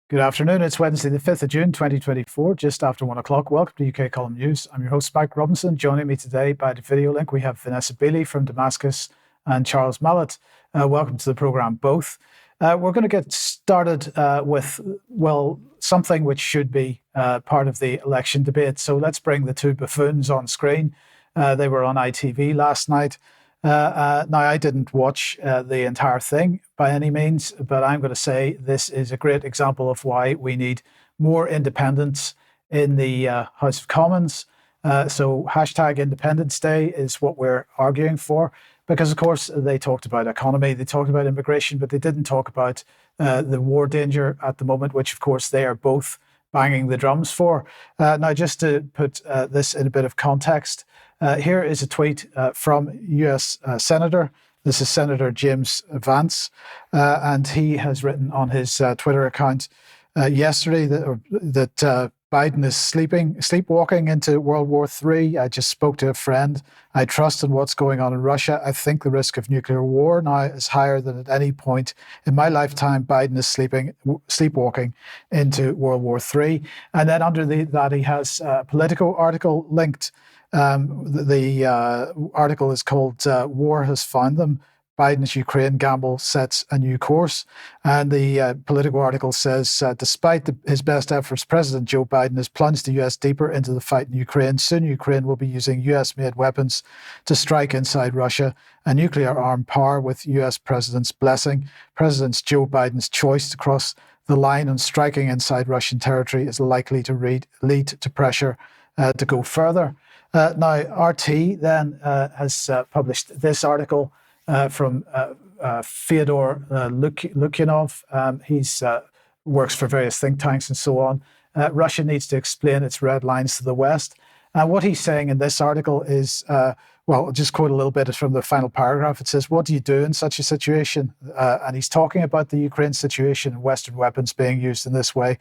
Good afternoon. It's Wednesday, the 5th of June, 2024, just after 1 o'clock. Welcome to UK Column News. I'm your host, Mike Robinson. Joining me today by the video link, we have Vanessa Beeley from Damascus and Charles Malet. Welcome to the programme, both. We're going to get started with, well, something which should be part of the election debate. So let's bring the two buffoons on screen. They were on ITV last night. Now, I didn't watch the entire thing by any means, but I'm going to say this is a great example of why we need more independence in the House of Commons. So hashtag Independence Day is what we're arguing for, because, of course, they talked about economy, they talked about immigration, but they didn't talk about the war danger at the moment, which, of course, they are both banging the drums for. Now, just to put this in a bit of context, here is a tweet from US Senator. This is Senator James Vance, and he has written on his Twitter account yesterday that Biden is sleepwalking into World War III. I just spoke to a friend. I trust in what's going on in Russia. I think the risk of nuclear war now is higher than at any point in my lifetime. Biden is sleepwalking into World War III. And then under that, he has a Politico article linked. The article is called War Has Found Them. Biden's Ukraine gamble sets a new course. And the Politico article says, despite his best efforts, President Joe Biden has plunged the US deeper into the fight in Ukraine. Soon Ukraine will be using US-made weapons to strike inside Russia, a nuclear-armed power with US President's blessing. President Joe Biden's choice to cross the line and striking inside Russian territory is likely to lead to pressure to go further. Now, RT then has published this article from Fyodor Lukyanov. He's works for various think tanks and so on. Russia needs to explain its red lines to the West. And what he's saying in this article is, well, I'll just quote a little bit from the final paragraph. It says, what do you do in such a situation? And he's talking about the Ukraine situation and Western weapons being used in this way.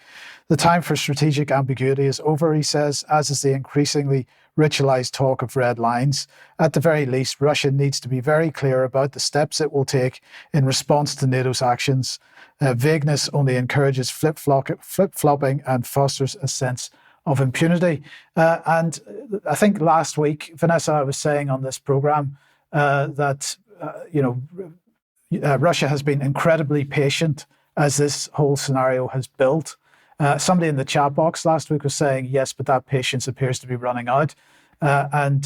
The time for strategic ambiguity is over, he says, as is the increasingly ritualized talk of red lines. At the very least, Russia needs to be very clear about the steps it will take in response to NATO's actions. Vagueness only encourages flip-flopping and fosters a sense of impunity. And I think last week, Vanessa, I was saying on this program that, Russia has been incredibly patient as this whole scenario has built. Somebody in the chat box last week was saying, yes, but that patience appears to be running out. And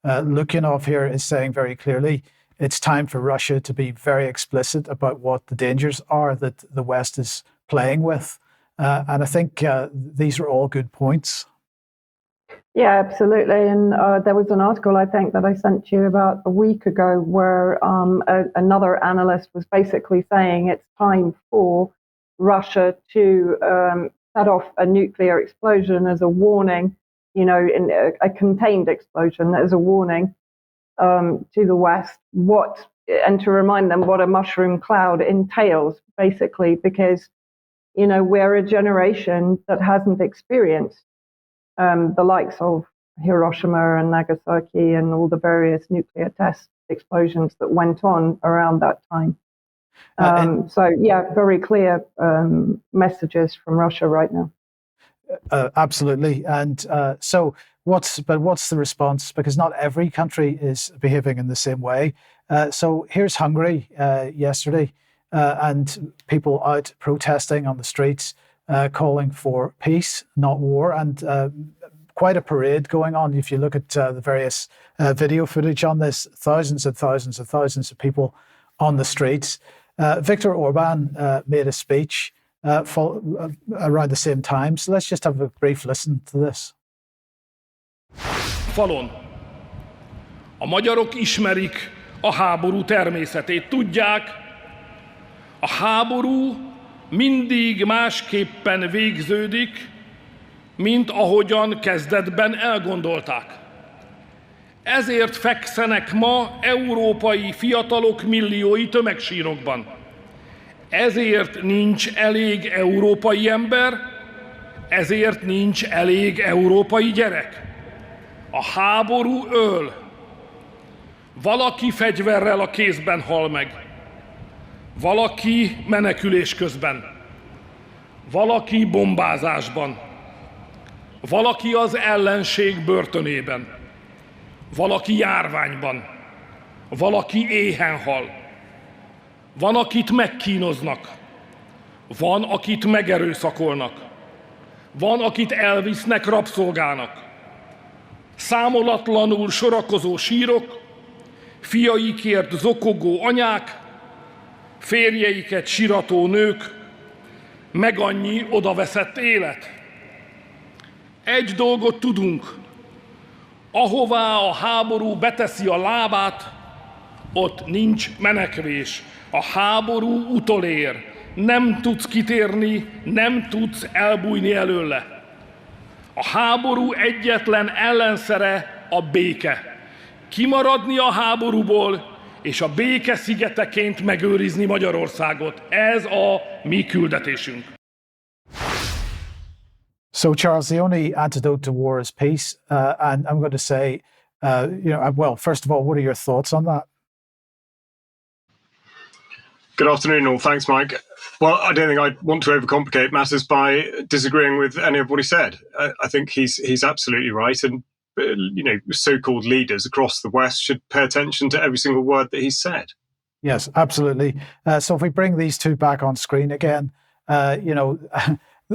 Lukyanov here is saying very clearly, it's time for Russia to be very explicit about what the dangers are that the West is playing with. And I think these are all good points. Yeah, absolutely. And there was an article, I think, that I sent you about a week ago where another analyst was basically saying it's time for Russia to set off a nuclear explosion as a warning, in a contained explosion as a warning to the West, and to remind them what a mushroom cloud entails, basically, because we're a generation that hasn't experienced the likes of Hiroshima and Nagasaki and all the various nuclear test explosions that went on around that time. So, yeah, very clear messages from Russia right now. Absolutely. And so what's the response? Because not every country is behaving in the same way. So here's Hungary yesterday. And people out protesting on the streets, calling for peace, not war, and quite a parade going on. If you look at the various video footage on this, thousands and thousands and thousands of people on the streets. Viktor Orban made a speech around the same time. So let's just have a brief listen to this. Falon. A magyarok ismerik a háború természetét. Tudják, a háború mindig másképpen végződik, mint ahogyan kezdetben elgondolták. Ezért fekszenek ma európai fiatalok milliói tömegsírokban. Ezért nincs elég európai ember, ezért nincs elég európai gyerek. A háború öl. Valaki fegyverrel a kézben hal meg. Valaki menekülés közben. valaki bombázásban, valaki az ellenség börtönében, valaki járványban, valaki éhen hal, van, akit megkínoznak, van, akit megerőszakolnak, van, akit elvisznek rabszolgának. Számolatlanul sorakozó sírok, fiaikért zokogó anyák, férjeiket sirató nők, meg annyi odaveszett élet. Egy dolgot tudunk, ahová a háború beteszi a lábát, ott nincs menekvés. A háború utolér. Nem tudsz kitérni, nem tudsz elbújni előle. A háború egyetlen ellenszere a béke. Kimaradni a háborúból, és a béke szigeteként megőrizni Magyarországot. Ez a mi küldetésünk. So, Charles, the only antidote to war is peace. And I'm going to say, well, first of all, what are your thoughts on that? Good afternoon, all. Thanks, Mike. Well, I don't think I want to overcomplicate matters by disagreeing with any of what he said. I think he's absolutely right, and so-called leaders across the West should pay attention to every single word that he's said. Yes, absolutely. So if we bring these two back on screen again,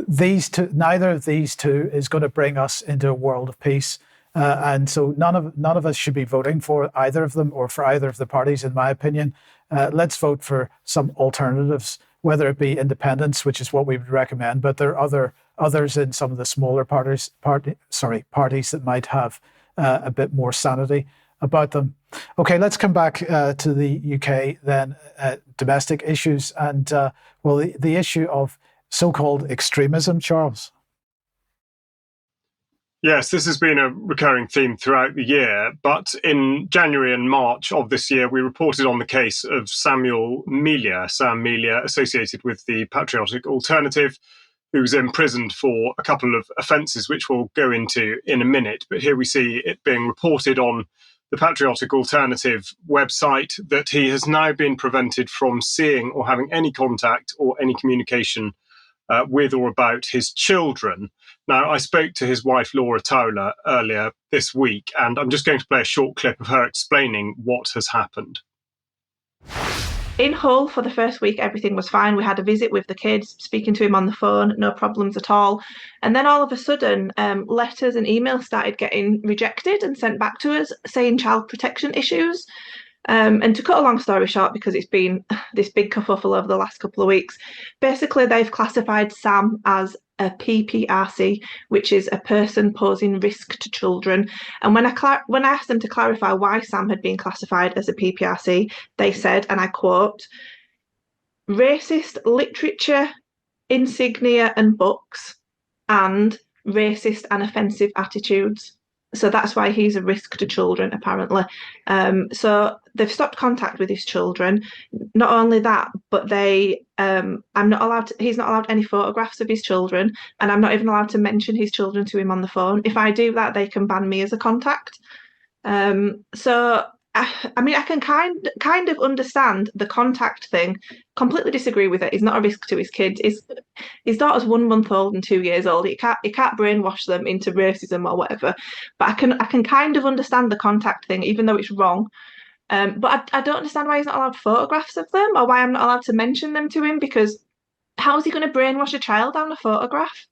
these two, neither of these two is going to bring us into a world of peace. And so none of us should be voting for either of them or for either of the parties, in my opinion. Let's vote for some alternatives, whether it be independence, which is what we would recommend, but there are others in some of the smaller parties that might have a bit more sanity about them. Okay, let's come back to the UK then, domestic issues, and the issue of so-called extremism, Charles. Yes, this has been a recurring theme throughout the year, but in January and March of this year, we reported on the case of Sam Melia, associated with the Patriotic Alternative, who was imprisoned for a couple of offences, which we'll go into in a minute. But here we see it being reported on the Patriotic Alternative website that he has now been prevented from seeing or having any contact or any communication with or about his children. Now, I spoke to his wife, Laura Towler, earlier this week, and I'm just going to play a short clip of her explaining what has happened. In Hull, for the first week, everything was fine. We had a visit with the kids, speaking to him on the phone, no problems at all. And then all of a sudden, letters and emails started getting rejected and sent back to us, saying child protection issues. And to cut a long story short, because it's been this big kerfuffle over the last couple of weeks, basically they've classified Sam as a PPRC, which is a person posing risk to children. And when I asked them to clarify why Sam had been classified as a PPRC, they said, and I quote, racist literature, insignia and books, and racist and offensive attitudes. So that's why he's a risk to children, apparently. So they've stopped contact with his children. Not only that, but he's not allowed any photographs of his children, and I'm not even allowed to mention his children to him on the phone. If I do that, they can ban me as a contact. So I can kind of understand the contact thing. Completely disagree with it. He's not a risk to his kids. His daughter's 1 month old and 2 years old. He can't brainwash them into racism or whatever. But I can kind of understand the contact thing, even though it's wrong. But I don't understand why he's not allowed photographs of them, or why I'm not allowed to mention them to him, because how is he going to brainwash a child down a photograph?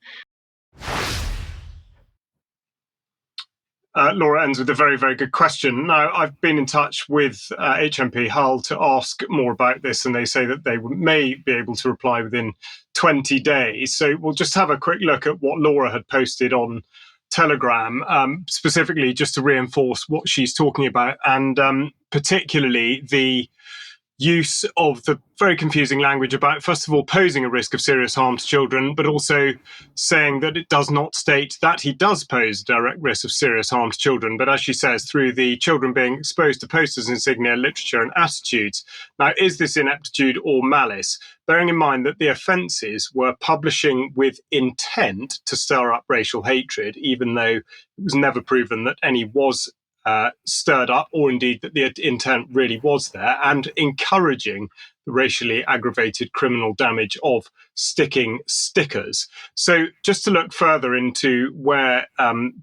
Laura ends with a very, very good question. Now, I've been in touch with HMP Hull to ask more about this, and they say that they may be able to reply within 20 days. So we'll just have a quick look at what Laura had posted on Telegram, specifically just to reinforce what she's talking about, and particularly the use of the very confusing language about, first of all, posing a risk of serious harm to children, but also saying that it does not state that he does pose a direct risk of serious harm to children. But as she says, through the children being exposed to posters, insignia, literature and attitudes. Now, is this ineptitude or malice? Bearing in mind that the offences were publishing with intent to stir up racial hatred, even though it was never proven that any was stirred up, or indeed that the intent really was there, and encouraging the racially aggravated criminal damage of sticking stickers. So just to look further into where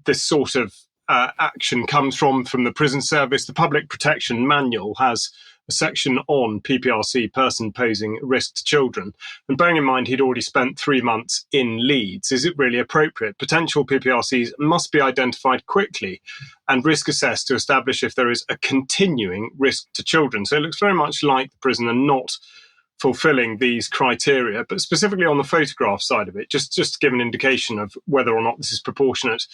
this sort of action comes from the prison service, the Public Protection Manual has a section on PPRC, person posing risk to children. And bearing in mind he'd already spent 3 months in Leeds, is it really appropriate? Potential PPRCs must be identified quickly and risk assessed to establish if there is a continuing risk to children. So it looks very much like the prisoner not fulfilling these criteria, but specifically on the photograph side of it, just to give an indication of whether or not this is proportionate.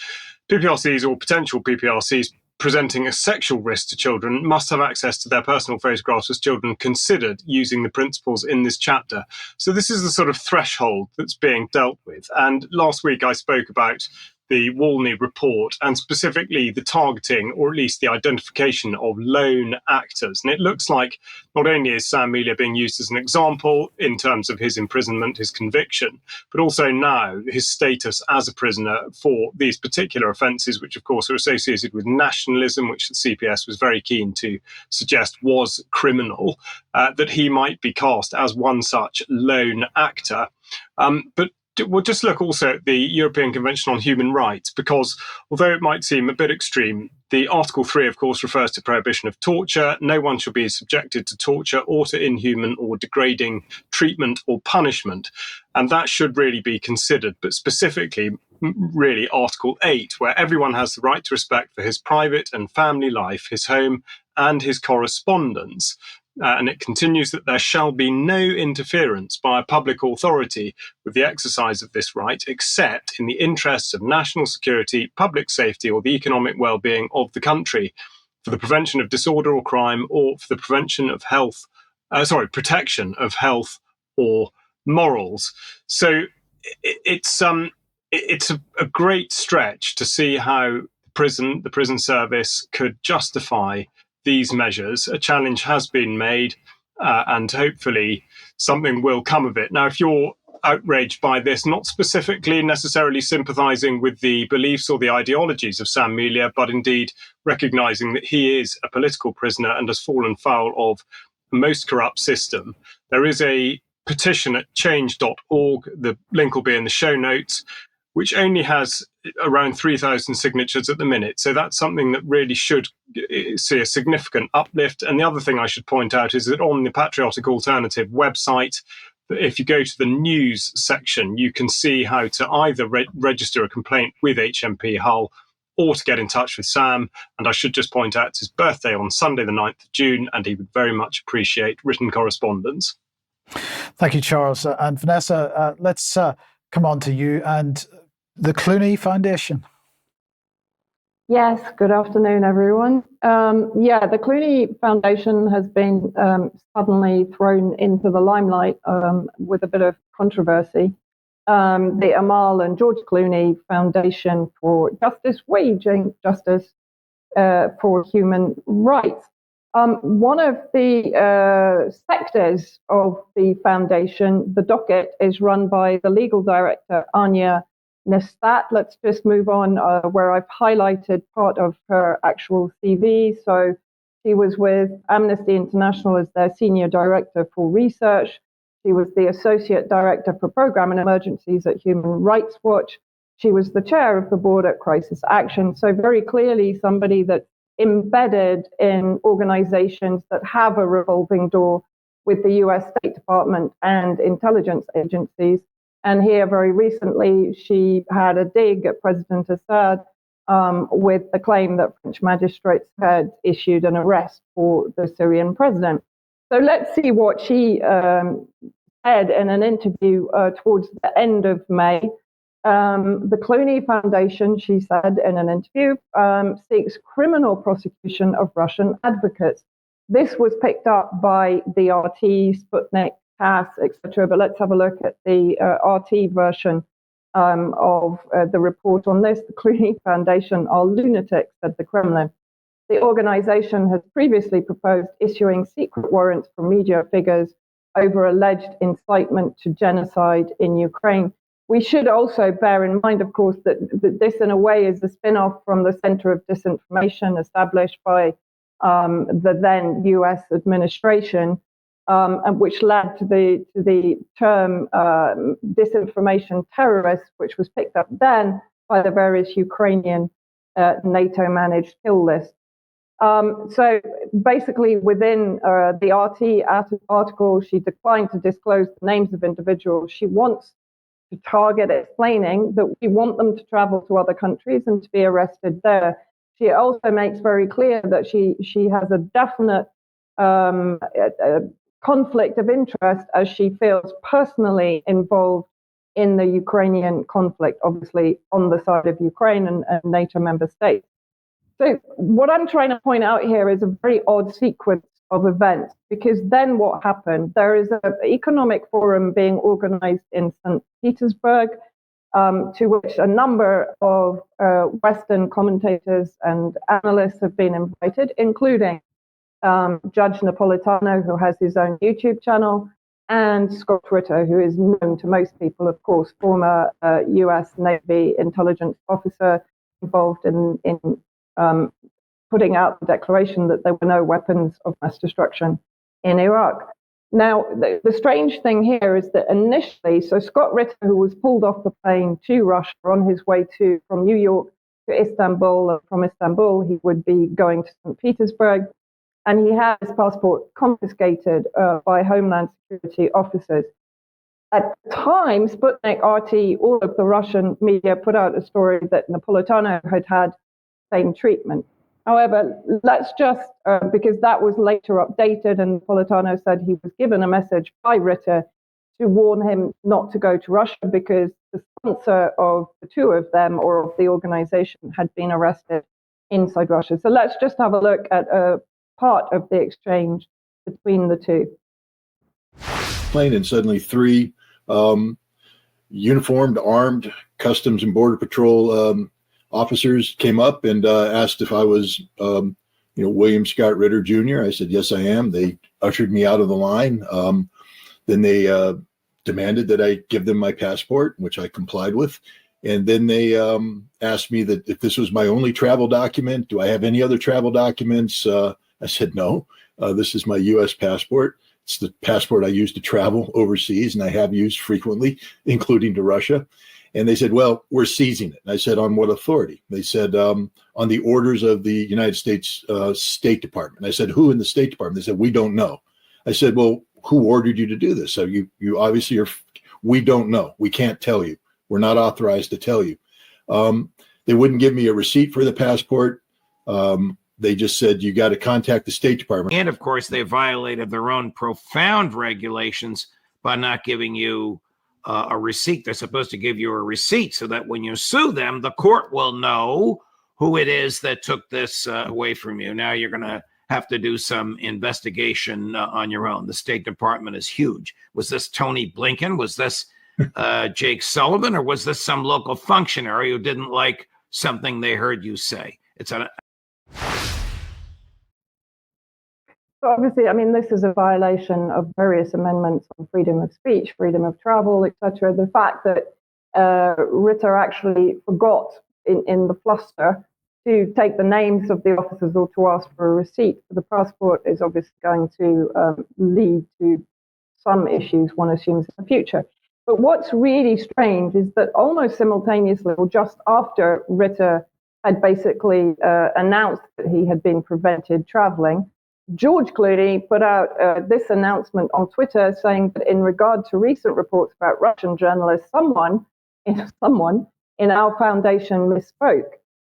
PPRCs or potential PPRCs presenting a sexual risk to children must have access to their personal photographs as children considered using the principles in this chapter. So this is the sort of threshold that's being dealt with. And last week I spoke about the Walney report and specifically the targeting, or at least the identification of lone actors. And it looks like not only is Sam Melia being used as an example in terms of his imprisonment, his conviction, but also now his status as a prisoner for these particular offences, which of course are associated with nationalism, which the CPS was very keen to suggest was criminal, that he might be cast as one such lone actor. But we'll just look also at the European Convention on Human Rights, because although it might seem a bit extreme, the Article 3, of course, refers to prohibition of torture. No one shall be subjected to torture or to inhuman or degrading treatment or punishment. And that should really be considered, but specifically, really Article 8, where everyone has the right to respect for his private and family life, his home and his correspondence. And it continues that there shall be no interference by a public authority with the exercise of this right, except in the interests of national security, public safety, or the economic well-being of the country, for the prevention of disorder or crime, or for the prevention of protection of health or morals. So it's a great stretch to see how the prison service could justify these measures. A challenge has been made, and hopefully something will come of it. Now, if you're outraged by this, not specifically necessarily sympathising with the beliefs or the ideologies of Sam Melia, but indeed recognising that he is a political prisoner and has fallen foul of the most corrupt system, there is a petition at change.org. The link will be in the show notes, which only has around 3,000 signatures at the minute. So that's something that really should see a significant uplift. And the other thing I should point out is that on the Patriotic Alternative website, if you go to the news section, you can see how to either register a complaint with HMP Hull or to get in touch with Sam. And I should just point out it's his birthday on Sunday, the 9th of June, and he would very much appreciate written correspondence. Thank you, Charles. And Vanessa, let's come on to you and the Clooney Foundation. Yes, good afternoon, everyone. The Clooney Foundation has been suddenly thrown into the limelight with a bit of controversy. The Amal and George Clooney Foundation for Justice, Waging Justice for Human Rights. One of the sectors of the foundation, the docket, is run by the legal director, Anya Nestat. Let's just move on where I've highlighted part of her actual CV. So she was with Amnesty International as their senior director for research. She was the associate director for program and emergencies at Human Rights Watch. She was the chair of the board at Crisis Action. So very clearly somebody that's embedded in organizations that have a revolving door with the US State Department and intelligence agencies. And here, very recently, she had a dig at President Assad with the claim that French magistrates had issued an arrest for the Syrian president. So let's see what she said in an interview towards the end of May. The Clooney Foundation, she said in an interview, seeks criminal prosecution of Russian advocates. This was picked up by the RT, Sputnik, TASS, etc. But let's have a look at the RT version of the report on this. The Clooney Foundation are lunatics, said the Kremlin. The organization has previously proposed issuing secret warrants for media figures over alleged incitement to genocide in Ukraine, We should also bear in mind, of course, that this in a way is a spin-off from the Center of Disinformation established by the then US administration, and which led to the term disinformation terrorists, which was picked up then by the various Ukrainian NATO-managed kill lists. So basically, within the RT article, she declined to disclose the names of individuals. She wants to target explaining that we want them to travel to other countries and to be arrested there. She also makes very clear that she has a definite conflict of interest as she feels personally involved in the Ukrainian conflict, obviously on the side of Ukraine and NATO member states. So what I'm trying to point out here is a very odd sequence of events, because then what happened? There is an economic forum being organized in St. Petersburg, to which a number of Western commentators and analysts have been invited, including Judge Napolitano, who has his own YouTube channel, and Scott Ritter, who is known to most people, of course, former US Navy intelligence officer involved in putting out the declaration that there were no weapons of mass destruction in Iraq. Now, the strange thing here is that initially, so Scott Ritter, who was pulled off the plane to Russia on his way from New York to Istanbul, and from Istanbul, he would be going to St. Petersburg, and he had his passport confiscated by Homeland Security officers. At the time, Sputnik, RT, all of the Russian media put out a story that Napolitano had same treatment. However, let's just, because that was later updated, and Napolitano said he was given a message by Ritter to warn him not to go to Russia because the sponsor of the two of them, or of the organization, had been arrested inside Russia. So let's just have a look at a part of the exchange between the two. Plane, and suddenly three uniformed, armed Customs and Border Patrol officers came up and asked if I was, William Scott Ritter Jr. I said, yes, I am. They ushered me out of the line. Then they demanded that I give them my passport, which I complied with. And then they asked me that if this was my only travel document, do I have any other travel documents? I said, no, this is my U.S. passport. It's the passport I use to travel overseas, and I have used frequently, including to Russia. And they said, well, we're seizing it. And I said, on what authority? They said, on the orders of the United States State Department. I said, who in the State Department? They said, we don't know. I said, well, who ordered you to do this? So you obviously are, we don't know. We can't tell you. We're not authorized to tell you. They wouldn't give me a receipt for the passport. They just said, you got to contact the State Department. And of course, they violated their own profound regulations by not giving you a receipt. They're supposed to give you a receipt so that when you sue them, the court will know who it is that took this away from you. Now you're going to have to do some investigation on your own. The State Department is huge. Was this Tony Blinken? Was this Jake Sullivan? Or was this some local functionary who didn't like something they heard you say? So obviously, I mean, this is a violation of various amendments on freedom of speech, freedom of travel, etc. The fact that Ritter actually forgot in the fluster to take the names of the officers or to ask for a receipt for the passport is obviously going to lead to some issues, one assumes, in the future. But what's really strange is that almost simultaneously, or just after Ritter had basically announced that he had been prevented traveling, George Clooney put out this announcement on Twitter saying that in regard to recent reports about Russian journalists, someone in our foundation misspoke.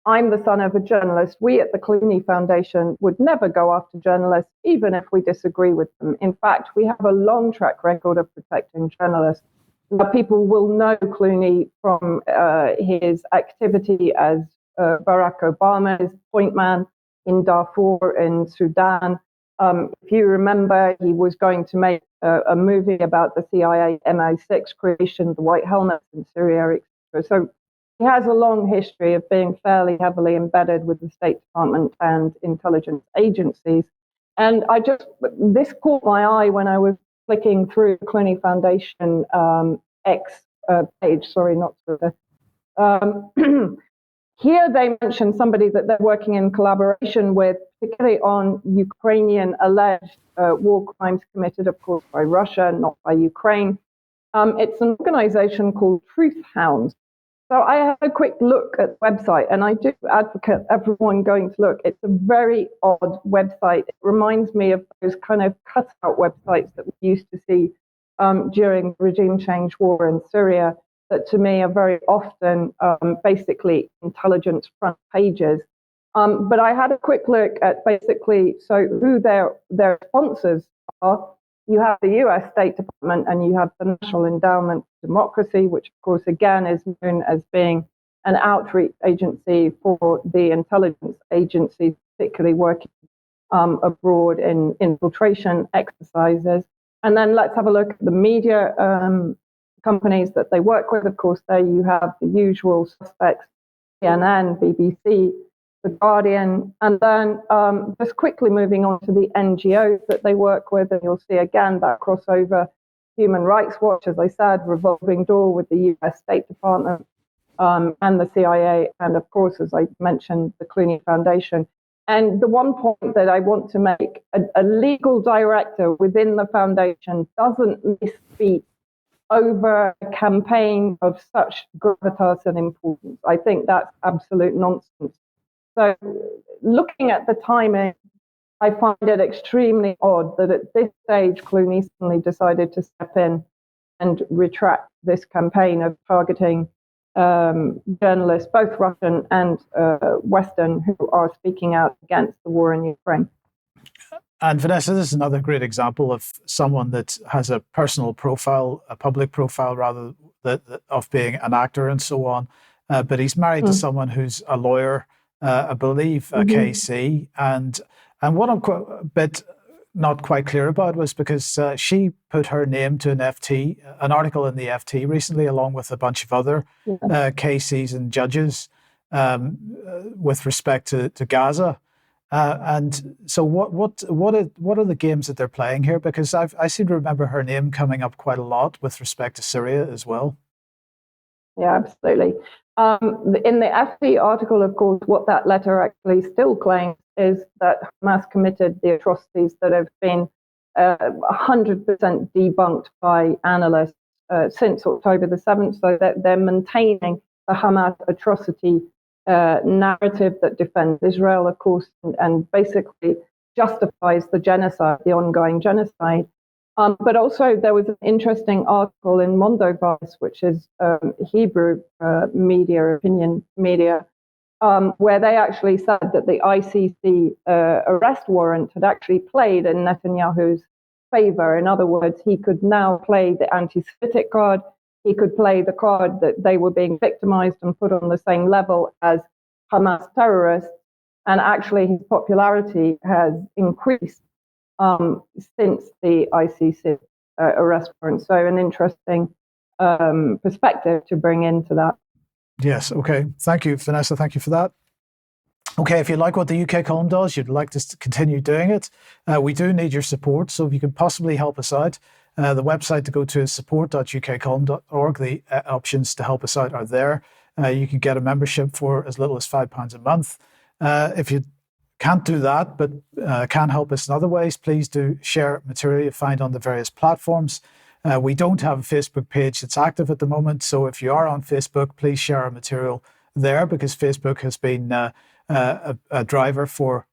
I'm the son of a journalist. We at the Clooney Foundation would never go after journalists, even if we disagree with them. In fact, we have a long track record of protecting journalists. Now, people will know Clooney from his activity as Barack Obama's point man in Darfur in Sudan. If you remember, he was going to make a movie about the CIA MI6 creation, the White Helmets in Syria, etc. So he has a long history of being fairly heavily embedded with the State Department and intelligence agencies. And this caught my eye when I was flicking through the Clooney Foundation X page, sorry, not Twitter. Here they mention somebody that they're working in collaboration with, particularly on Ukrainian alleged war crimes committed, of course, by Russia, not by Ukraine. It's an organization called Truth Hounds. So I had a quick look at the website, and I do advocate everyone going to look. It's a very odd website. It reminds me of those kind of cutout websites that we used to see during the regime change war in Syria, that to me are very often basically intelligence front pages. But I had a quick look at basically who their sponsors are. You have the US State Department and you have the National Endowment for Democracy, which of course again is known as being an outreach agency for the intelligence agencies, particularly working abroad in infiltration exercises. And then let's have a look at the media companies that they work with. Of course, there you have the usual suspects, CNN, BBC, The Guardian, and then just quickly moving on to the NGOs that they work with, and you'll see again that crossover. Human Rights Watch, as I said, revolving door with the US State Department and the CIA, and of course, as I mentioned, the Clooney Foundation. And the one point that I want to make, a legal director within the foundation doesn't misspeak over a campaign of such gravitas and importance. I think that's absolute nonsense. So looking at the timing, I find it extremely odd that at this stage, Clooney suddenly decided to step in and retract this campaign of targeting journalists, both Russian and Western, who are speaking out against the war in Ukraine. And Vanessa, this is another great example of someone that has a personal profile, a public profile, rather of being an actor and so on. But he's married to someone who's a lawyer, I believe, KC. And what I'm a bit not quite clear about was because she put her name to an article in the FT recently, along with a bunch of other KCs and judges with respect to Gaza. And so what are the games that they're playing here? Because I seem to remember her name coming up quite a lot with respect to Syria as well. Yeah, absolutely. In the FT article, of course, what that letter actually still claims is that Hamas committed the atrocities that have been 100% debunked by analysts since October the 7th, so that they're maintaining the Hamas atrocity narrative that defends Israel, of course, and basically justifies the genocide, the ongoing genocide. But also there was an interesting article in Mondovas, which is Hebrew media, opinion media, where they actually said that the ICC arrest warrant had actually played in Netanyahu's favor. In other words, he could now play the anti-Semitic card. He could play the card that they were being victimized and put on the same level as Hamas terrorists. And actually, his popularity has increased since the ICC arrest warrant. So an interesting perspective to bring into that. Yes, okay. Thank you, Vanessa. Thank you for that. Okay, if you like what the UK column does, you'd like to continue doing it, we do need your support. So if you can possibly help us out, the website to go to is support.ukcolumn.org. The options to help us out are there. You can get a membership for as little as £5 a month. If you can't do that, but can help us in other ways, please do share material you find on the various platforms. We don't have a Facebook page that's active at the moment, so if you are on Facebook, please share our material there, because Facebook has been a driver for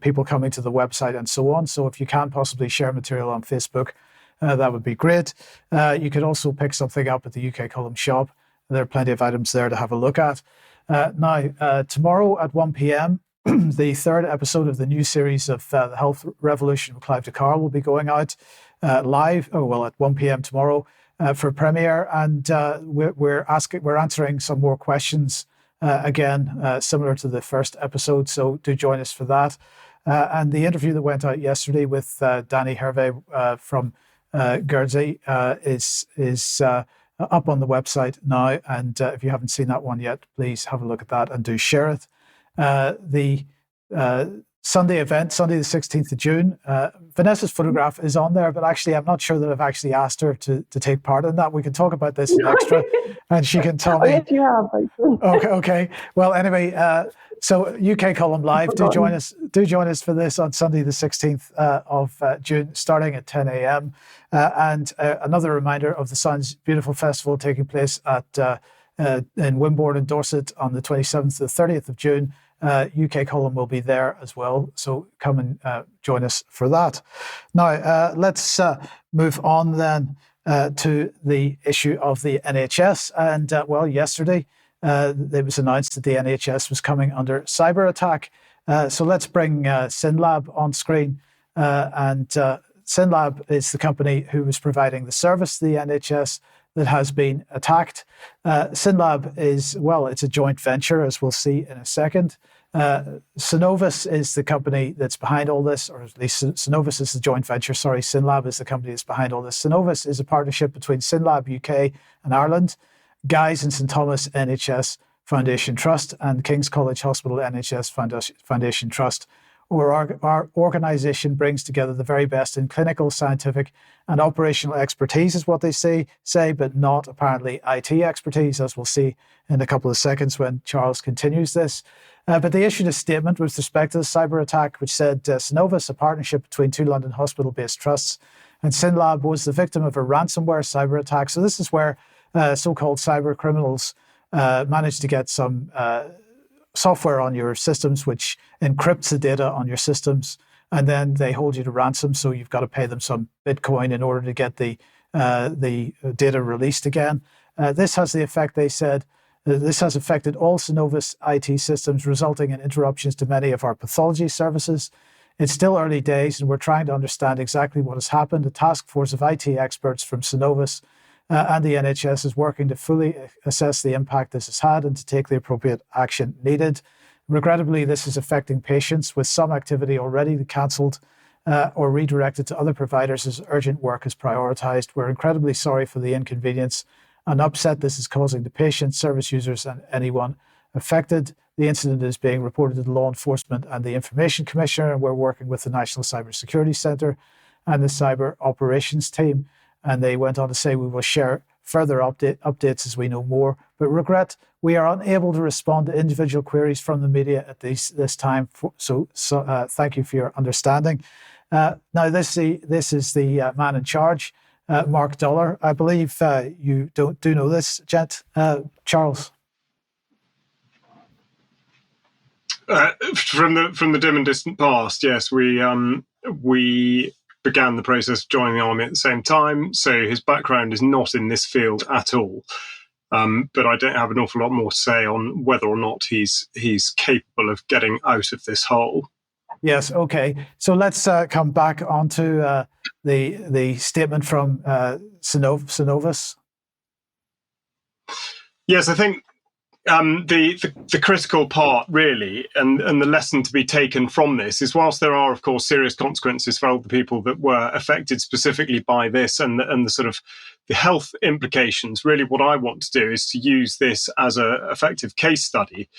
people coming to the website and so on. So if you can possibly share material on Facebook, that would be great. You could also pick something up at the UK Column shop. There are plenty of items there to have a look at. Now, tomorrow at 1 p.m, the third episode of the new series of The Health Revolution with Clive DeCar will be going out live, at 1 p.m. tomorrow for premiere. And we're answering some more questions again, similar to the first episode. So do join us for that. And the interview that went out yesterday with Danny Hervé from Guernsey is up on the website now. And if you haven't seen that one yet, please have a look at that and do share it. The Sunday event, Sunday the 16th of June. Vanessa's photograph is on there, but actually I'm not sure that I've actually asked her to take part in that. We can talk about this in extra, and she can tell me. Yes, you have. Okay. Well, anyway, so UK Column Live, do join us for this on Sunday the 16th of June, starting at 10 a.m. And another reminder of the Sounds Beautiful Festival taking place at in Wimborne and Dorset on the 27th to the 30th of June. UK Column will be there as well, so come and join us for that. Now, let's move on then to the issue of the NHS. And well, yesterday it was announced that the NHS was coming under cyber attack. So let's bring SYNLAP on screen. And SYNLAP is the company who was providing the service to the NHS that has been attacked. SYNLAP is, well, it's a joint venture, as we'll see in a second. Synnovis is the company that's behind all this, or at least Synnovis is the joint venture. Sorry, SYNLAP is the company that's behind all this. Synnovis is a partnership between SYNLAP UK and Ireland, Guy's and St Thomas NHS Foundation Trust, and King's College Hospital NHS Foundation Trust. Our organisation brings together the very best in clinical, scientific and operational expertise, is what they say, but not apparently IT expertise, as we'll see in a couple of seconds when Charles continues this. But they issued a statement with respect to the cyber attack, which said Synnovis, a partnership between two London hospital-based trusts, and SYNLAP was the victim of a ransomware cyber attack. So this is where so-called cyber criminals managed to get some software on your systems which encrypts the data on your systems, and then they hold you to ransom, so you've got to pay them some Bitcoin in order to get the data released again. This has the effect, they said, this has affected all Synnovis IT systems, resulting in interruptions to many of our pathology services. It's still early days, and we're trying to understand exactly what has happened. A task force of IT experts from Synnovis and the NHS is working to fully assess the impact this has had and to take the appropriate action needed. Regrettably, this is affecting patients, with some activity already cancelled or redirected to other providers as urgent work is prioritised. We're incredibly sorry for the inconvenience and upset this is causing to patients, service users and anyone affected. The incident is being reported to law enforcement and the Information Commissioner, and we're working with the National Cyber Security Centre and the Cyber Operations Team. And they went on to say, we will share further updates as we know more, but regret we are unable to respond to individual queries from the media at this time. So thank you for your understanding. Now, this is the man in charge, Mark Dollar. I believe you do know this, gent, Charles. From the dim and distant past, yes, we began the process of joining the army at the same time. So his background is not in this field at all. But I don't have an awful lot more to say on whether or not he's capable of getting out of this hole. Yes. Okay. So let's come back onto the statement from Synnovis. Yes, I think the critical part really, and the lesson to be taken from this is, whilst there are of course serious consequences for all the people that were affected specifically by this and the sort of the health implications, really what I want to do is to use this as an effective case study.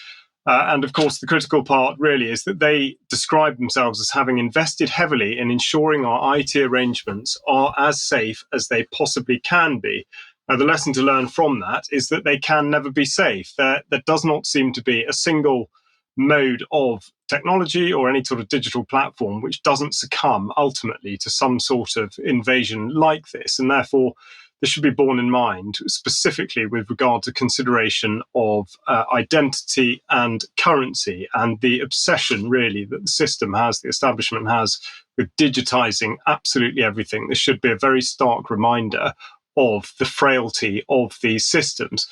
And of course, the critical part really is that they describe themselves as having invested heavily in ensuring our IT arrangements are as safe as they possibly can be. Now, the lesson to learn from that is that they can never be safe. There does not seem to be a single mode of technology or any sort of digital platform which doesn't succumb ultimately to some sort of invasion like this. And therefore, this should be borne in mind, specifically with regard to consideration of identity and currency and the obsession, really, that the system has, the establishment has, with digitizing absolutely everything. This should be a very stark reminder of the frailty of these systems.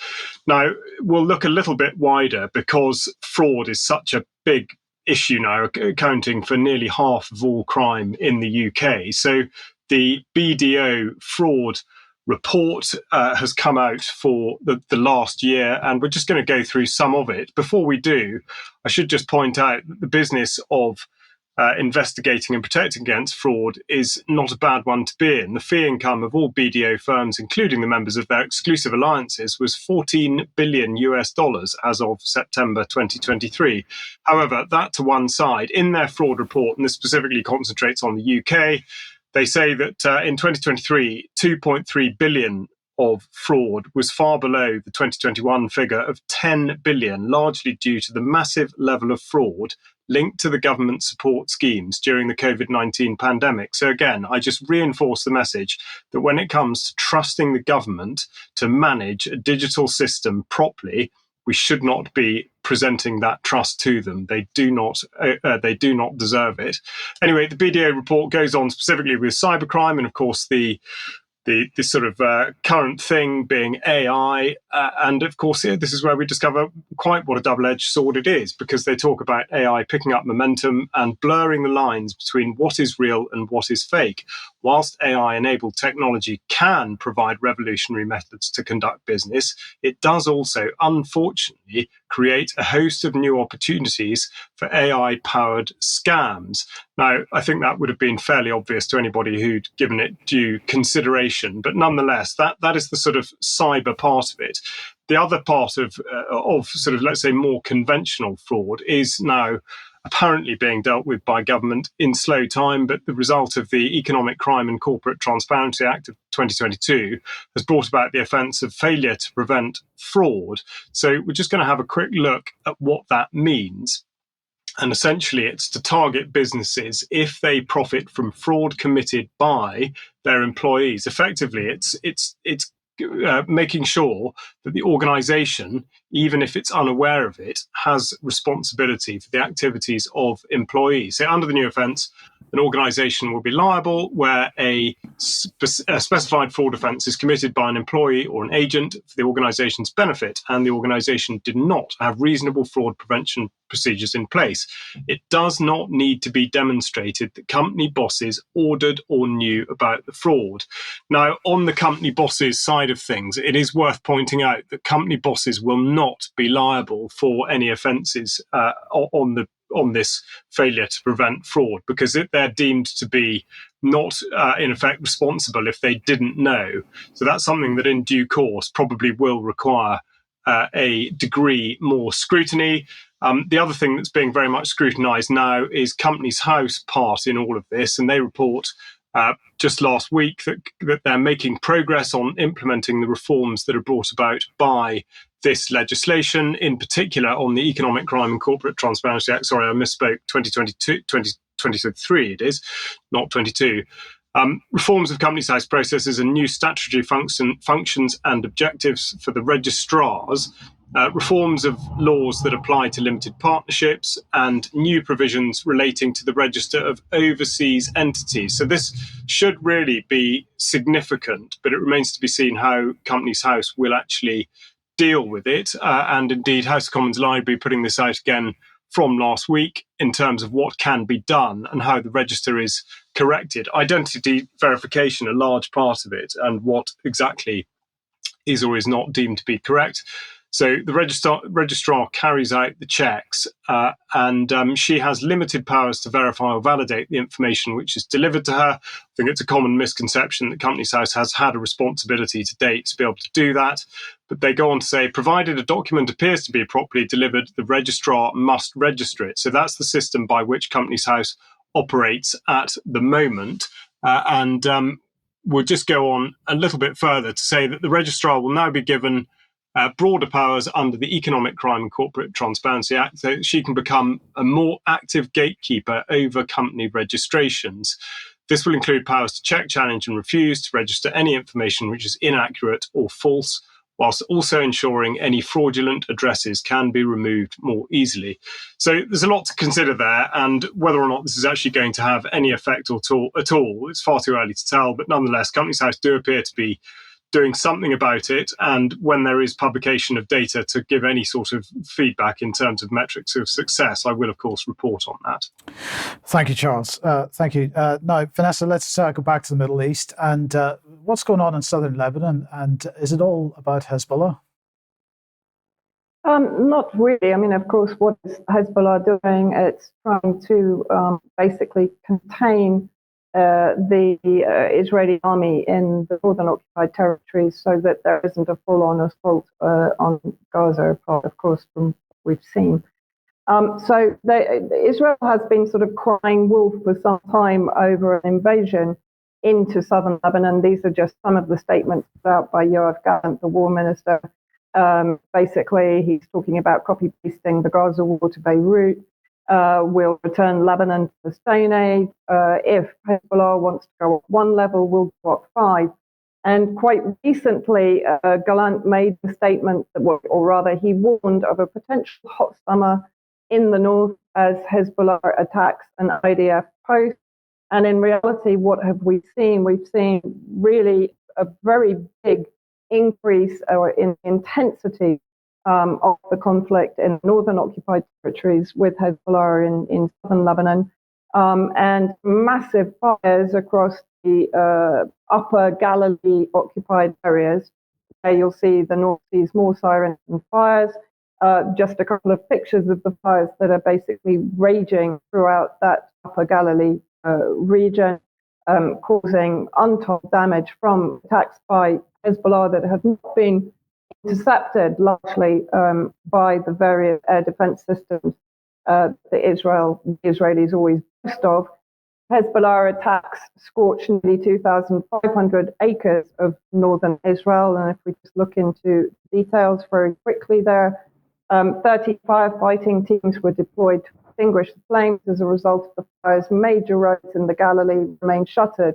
Now, we'll look a little bit wider because fraud is such a big issue now, accounting for nearly half of all crime in the UK. So the BDO fraud report has come out for the last year, and we're just going to go through some of it. Before we do, I should just point out that the business of investigating and protecting against fraud is not a bad one to be in. The fee income of all BDO firms, including the members of their exclusive alliances, was $14 billion as of September 2023. However, that to one side, in their fraud report, and this specifically concentrates on the UK, they say that in 2023, 2.3 billion of fraud was far below the 2021 figure of 10 billion, largely due to the massive level of fraud linked to the government support schemes during the COVID-19 pandemic. So again, I just reinforce the message that when it comes to trusting the government to manage a digital system properly, we should not be presenting that trust to them. They do not deserve it. Anyway, the BDO report goes on specifically with cybercrime, and of course the sort of current thing being AI. And of course, this is where we discover quite what a double-edged sword it is, because they talk about AI picking up momentum and blurring the lines between what is real and what is fake. Whilst AI-enabled technology can provide revolutionary methods to conduct business, it does also, unfortunately, create a host of new opportunities for AI-powered scams. Now, I think that would have been fairly obvious to anybody who'd given it due consideration, but nonetheless, that is the sort of cyber part of it. The other part of sort of, let's say, more conventional fraud is now apparently being dealt with by government in slow time, but the result of the Economic Crime and Corporate Transparency Act of 2022 has brought about the offence of failure to prevent fraud. So we're just going to have a quick look at what that means. And essentially, it's to target businesses if they profit from fraud committed by their employees. Effectively, it's making sure that the organisation, even if it's unaware of it, has responsibility for the activities of employees. So under the new offence, an organisation will be liable where a specified fraud offence is committed by an employee or an agent for the organisation's benefit, and the organisation did not have reasonable fraud prevention procedures in place. It does not need to be demonstrated that company bosses ordered or knew about the fraud. Now, on the company bosses side of things, it is worth pointing out that company bosses will not be liable for any offences on this failure to prevent fraud, because they're deemed to be not, in effect, responsible if they didn't know. So that's something that in due course probably will require a degree more scrutiny. The other thing that's being very much scrutinised now is Companies House part in all of this, and they report just last week that they're making progress on implementing the reforms that are brought about by this legislation, in particular on the Economic Crime and Corporate Transparency Act. Sorry, I misspoke, 2023 it is, not 22. Reforms of Companies House processes and new statutory functions and objectives for the registrars, reforms of laws that apply to limited partnerships, and new provisions relating to the register of overseas entities. So this should really be significant, but it remains to be seen how Companies House will actually deal with it. And indeed, House of Commons Library putting this out again from last week in terms of what can be done and how the register is corrected. Identity verification, a large part of it, and what exactly is or is not deemed to be correct. So the registrar carries out the checks, and she has limited powers to verify or validate the information which is delivered to her. I think it's a common misconception that Companies House has had a responsibility to date to be able to do that. But they go on to say, provided a document appears to be properly delivered, the registrar must register it. So that's the system by which Companies House operates at the moment. We'll just go on a little bit further to say that the registrar will now be given broader powers under the Economic Crime and Corporate Transparency Act, so she can become a more active gatekeeper over company registrations. This will include powers to check, challenge, and refuse to register any information which is inaccurate or false, whilst also ensuring any fraudulent addresses can be removed more easily. So there's a lot to consider there, and whether or not this is actually going to have any effect at all, it's far too early to tell, but nonetheless, Companies House do appear to be doing something about it, and when there is publication of data to give any sort of feedback in terms of metrics of success, I will, of course, report on that. Thank you, Charles. Thank you. Now, Vanessa, let's go back to the Middle East. And what's going on in southern Lebanon? And is it all about Hezbollah? Not really. I mean, of course, what is Hezbollah doing? It's trying to basically contain the Israeli army in the northern occupied territories so that there isn't a full-on assault on Gaza, apart, of course, from what we've seen. Israel has been sort of crying wolf for some time over an invasion into southern Lebanon. These are just some of the statements put out by Yoav Gallant, the war minister. Basically, he's talking about copy-pasting the Gaza war to Beirut. We'll return Lebanon to the Stone Age. If Hezbollah wants to go up one level, we'll go up 5. And quite recently, Gallant made the statement that, or rather, he warned of a potential hot summer in the north as Hezbollah attacks an IDF post. And in reality, what have we seen? We've seen really a very big increase or in intensity of the conflict in northern occupied territories with Hezbollah in southern Lebanon, and massive fires across the upper Galilee occupied areas. Where you'll see the North sees more sirens and fires. Just a couple of pictures of the fires that are basically raging throughout that upper Galilee region, causing untold damage from attacks by Hezbollah that have not been intercepted largely by the various air defense systems that the Israelis always boast of. Hezbollah attacks scorched nearly 2,500 acres of northern Israel. And if we just look into details very quickly there, 30 firefighting teams were deployed to extinguish the flames. As a result of the fires, major roads in the Galilee remain shuttered.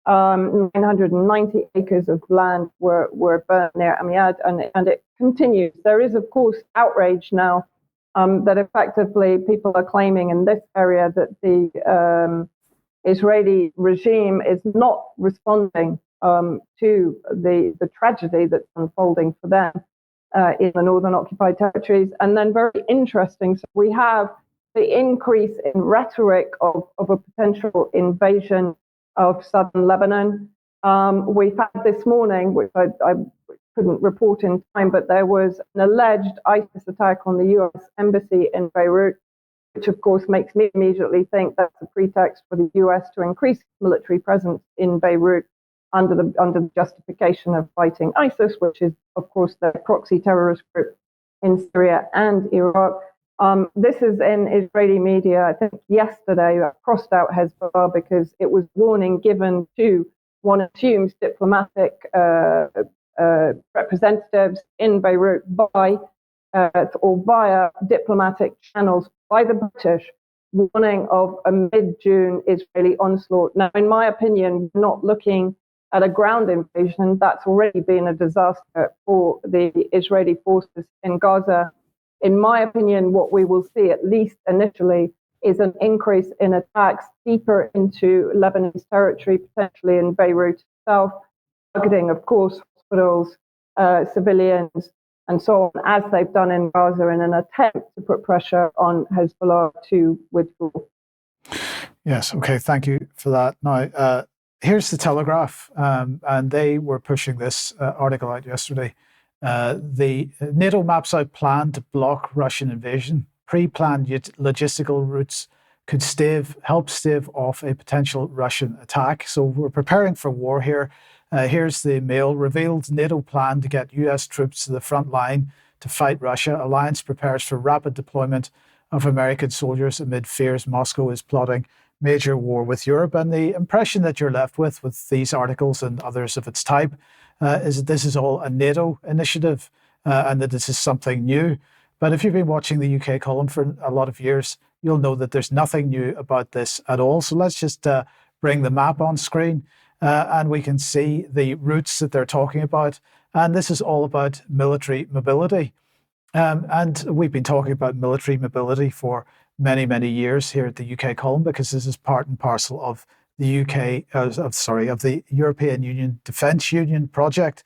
990 acres of land were burned near Amiad, and it continues. There is, of course, outrage now that effectively people are claiming in this area that the Israeli regime is not responding to the tragedy that's unfolding for them in the northern occupied territories. And then very interesting, so we have the increase in rhetoric of a potential invasion of southern Lebanon. We've had this morning, which I couldn't report in time, but there was an alleged ISIS attack on the US embassy in Beirut, which of course makes me immediately think that's a pretext for the US to increase military presence in Beirut under the justification of fighting ISIS, which is of course the proxy terrorist group in Syria and Iraq. This is in Israeli media. I think yesterday I crossed out Hezbollah because it was warning given to, one assumes, diplomatic representatives in Beirut by or via diplomatic channels by the British, warning of a mid-June Israeli onslaught. Now, in my opinion, we're not looking at a ground invasion. That's already been a disaster for the Israeli forces in Gaza. In my opinion, what we will see, at least initially, is an increase in attacks deeper into Lebanese territory, potentially in Beirut itself, targeting, of course, hospitals, civilians, and so on, as they've done in Gaza in an attempt to put pressure on Hezbollah to withdraw. Yes, okay, thank you for that. Now, here's the Telegraph, and they were pushing this article out yesterday. The NATO maps out plan to block Russian invasion. Pre-planned logistical routes could help stave off a potential Russian attack. So we're preparing for war here. Here's the Mail. Revealed NATO plan to get US troops to the front line to fight Russia. Alliance prepares for rapid deployment of American soldiers amid fears Moscow is plotting major war with Europe. And the impression that you're left with these articles and others of its type is that this is all a NATO initiative and that this is something new. But if you've been watching the UK column for a lot of years, you'll know that there's nothing new about this at all. So let's just bring the map on screen and we can see the routes that they're talking about. And this is all about military mobility. And we've been talking about military mobility for many, many years here at the UK column, because this is part and parcel of the of the European Union Defence Union project.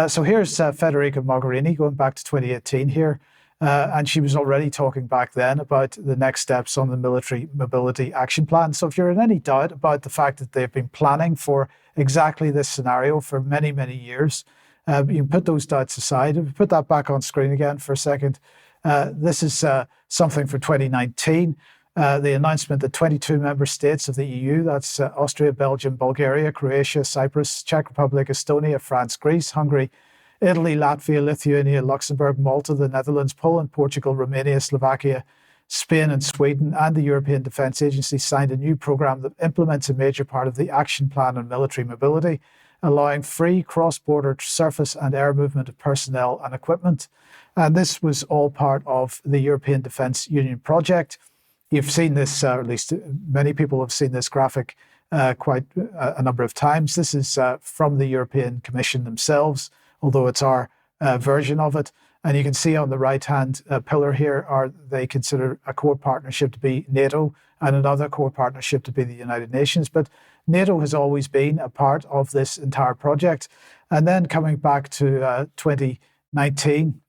So here's Federica Mogherini going back to 2018 here. And she was already talking back then about the next steps on the military mobility action plan. So if you're in any doubt about the fact that they've been planning for exactly this scenario for many, many years, You can put those doubts aside. If we put that back on screen again for a second, this is something for 2019. The announcement that 22 member states of the EU, that's Austria, Belgium, Bulgaria, Croatia, Cyprus, Czech Republic, Estonia, France, Greece, Hungary, Italy, Latvia, Lithuania, Luxembourg, Malta, the Netherlands, Poland, Portugal, Romania, Slovakia, Spain and Sweden, and the European Defence Agency signed a new programme that implements a major part of the Action Plan on Military Mobility, allowing free cross-border surface and air movement of personnel and equipment. And this was all part of the European Defence Union project. You've seen this, or at least many people have seen this graphic quite a number of times. This is from the European Commission themselves, although it's our version of it. And you can see on the right-hand pillar here, they consider a core partnership to be NATO and another core partnership to be the United Nations. But NATO has always been a part of this entire project. And then coming back to 2019,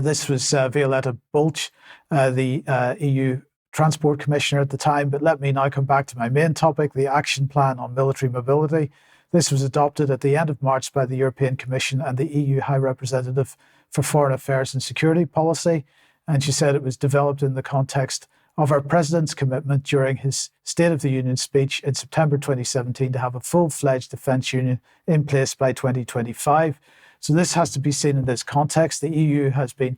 this was Violetta Bulc, the EU Transport Commissioner at the time. But let me now come back to my main topic, the Action Plan on Military Mobility. This was adopted at the end of March by the European Commission and the EU High Representative for Foreign Affairs and Security Policy. And she said it was developed in the context of our President's commitment during his State of the Union speech in September 2017 to have a full-fledged defence union in place by 2025. So this has to be seen in this context. The EU has been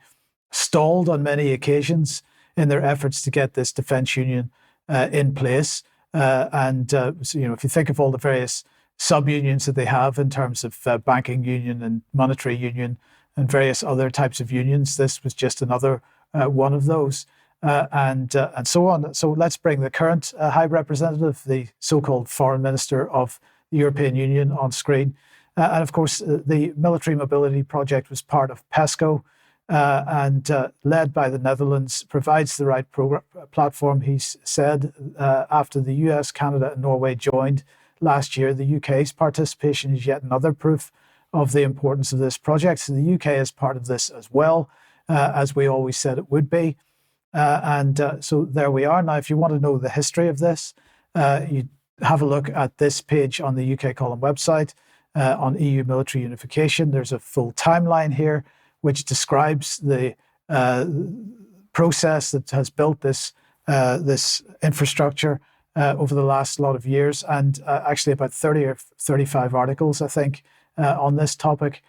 stalled on many occasions in their efforts to get this defence union in place. So, if you think of all the various sub-unions that they have in terms of banking union and monetary union and various other types of unions, this was just another one of those, and so on. So let's bring the current High Representative, the so-called Foreign Minister of the European Union, on screen. And of course, the Military Mobility Project was part of PESCO and led by the Netherlands, provides the right platform, he said, after the US, Canada and Norway joined last year. The UK's participation is yet another proof of the importance of this project. So the UK is part of this as well, as we always said it would be. So there we are. Now, if you want to know the history of this, you have a look at this page on the UK Column website on EU military unification. There's a full timeline here, which describes the process that has built this infrastructure over the last lot of years, and actually about 30 or 35 articles, I think, on this topic.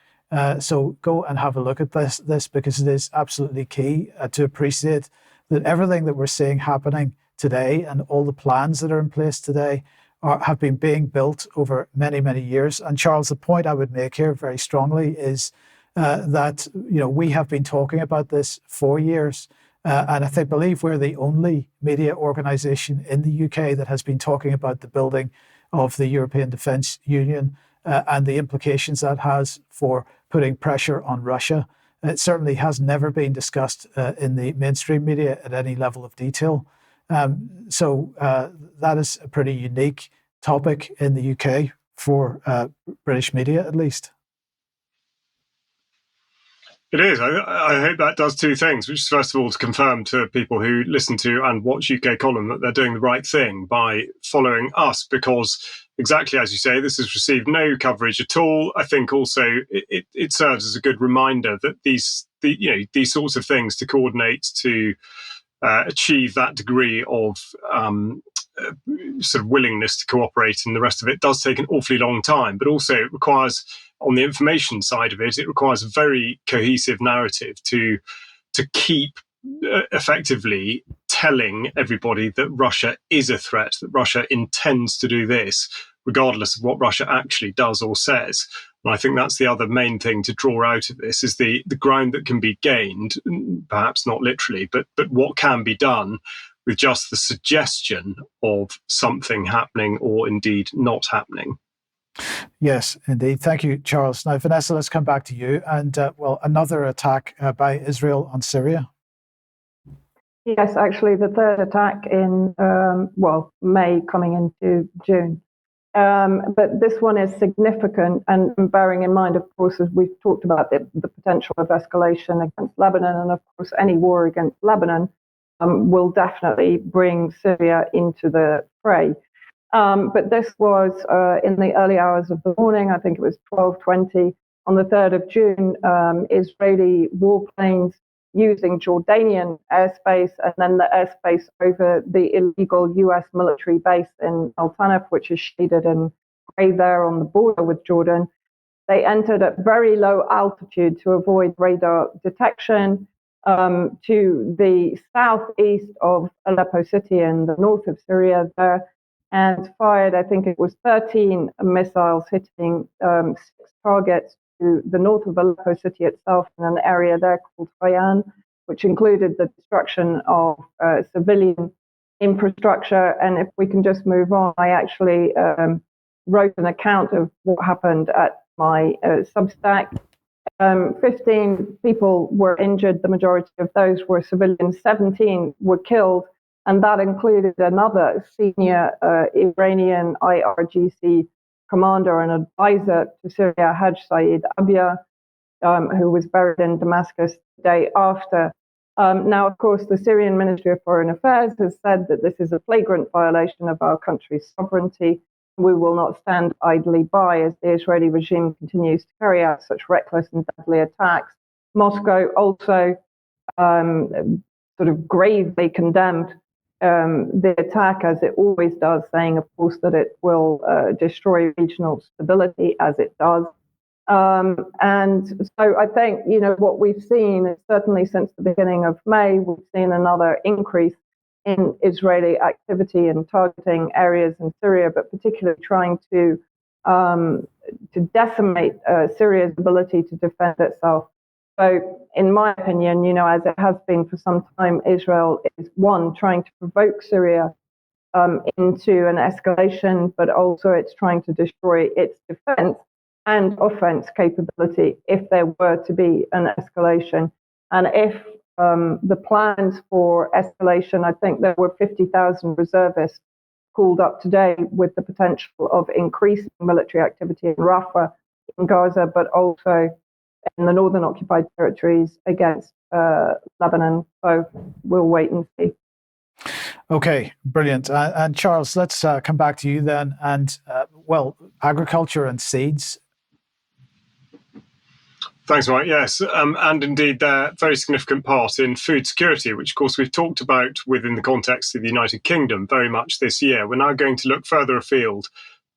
So go and have a look at this because it is absolutely key to appreciate that everything that we're seeing happening today and all the plans that are in place today have been being built over many, many years. And Charles, the point I would make here very strongly is that we have been talking about this for years. And I believe we're the only media organisation in the UK that has been talking about the building of the European Defence Union and the implications that has for putting pressure on Russia. It certainly has never been discussed in the mainstream media at any level of detail. So that is a pretty unique topic in the UK for British media, at least. It is. I hope that does two things, which is first of all to confirm to people who listen to and watch UK Column that they're doing the right thing by following us, because exactly as you say, this has received no coverage at all. I think also it serves as a good reminder that these sorts of things to coordinate to achieve that degree of sort of willingness to cooperate and the rest of it does take an awfully long time, but also it requires, on the information side of it, it requires a very cohesive narrative to keep effectively telling everybody that Russia is a threat, that Russia intends to do this, regardless of what Russia actually does or says. And I think that's the other main thing to draw out of this is the ground that can be gained, perhaps not literally, but what can be done with just the suggestion of something happening or indeed not happening. Yes, indeed. Thank you, Charles. Now, Vanessa, let's come back to you. And, another attack by Israel on Syria. Yes, actually, the third attack in, May coming into June. But this one is significant, and bearing in mind, of course, as we've talked about, the potential of escalation against Lebanon, and of course, any war against Lebanon will definitely bring Syria into the fray. But this was in the early hours of the morning. I think it was 12:20. on the 3rd of June, Israeli warplanes using Jordanian airspace and then the airspace over the illegal US military base in Al Tanf, which is shaded in grey there on the border with Jordan. They entered at very low altitude to avoid radar detection to the southeast of Aleppo city in the north of Syria there, and fired, I think it was 13 missiles hitting 6 targets to the north of Aleppo city itself in an area there called Fayan, which included the destruction of civilian infrastructure. And if we can just move on, I actually wrote an account of what happened at my Substack. 15 people were injured. The majority of those were civilians. 17 were killed. And that included another senior Iranian IRGC commander and advisor to Syria, Haj Saeed Abia, who was buried in Damascus the day after. Now, of course, the Syrian Ministry of Foreign Affairs has said that this is a flagrant violation of our country's sovereignty. We will not stand idly by as the Israeli regime continues to carry out such reckless and deadly attacks. Moscow also sort of gravely condemned the attack, as it always does, saying, of course, that it will destroy regional stability, as it does. And so I think, what we've seen is certainly since the beginning of May, we've seen another increase in Israeli activity in targeting areas in Syria, but particularly trying to decimate Syria's ability to defend itself. So, in my opinion, as it has been for some time, Israel is, one, trying to provoke Syria into an escalation, but also it's trying to destroy its defense and offense capability if there were to be an escalation. And if the plans for escalation, I think there were 50,000 reservists called up today with the potential of increasing military activity in Rafah, in Gaza, but also in the northern occupied territories against Lebanon. So we'll wait and see. Okay, brilliant. And Charles, let's come back to you then. And agriculture and seeds. Thanks, Mike. Yes, and indeed they're a very significant part in food security, which of course we've talked about within the context of the United Kingdom very much this year. We're now going to look further afield,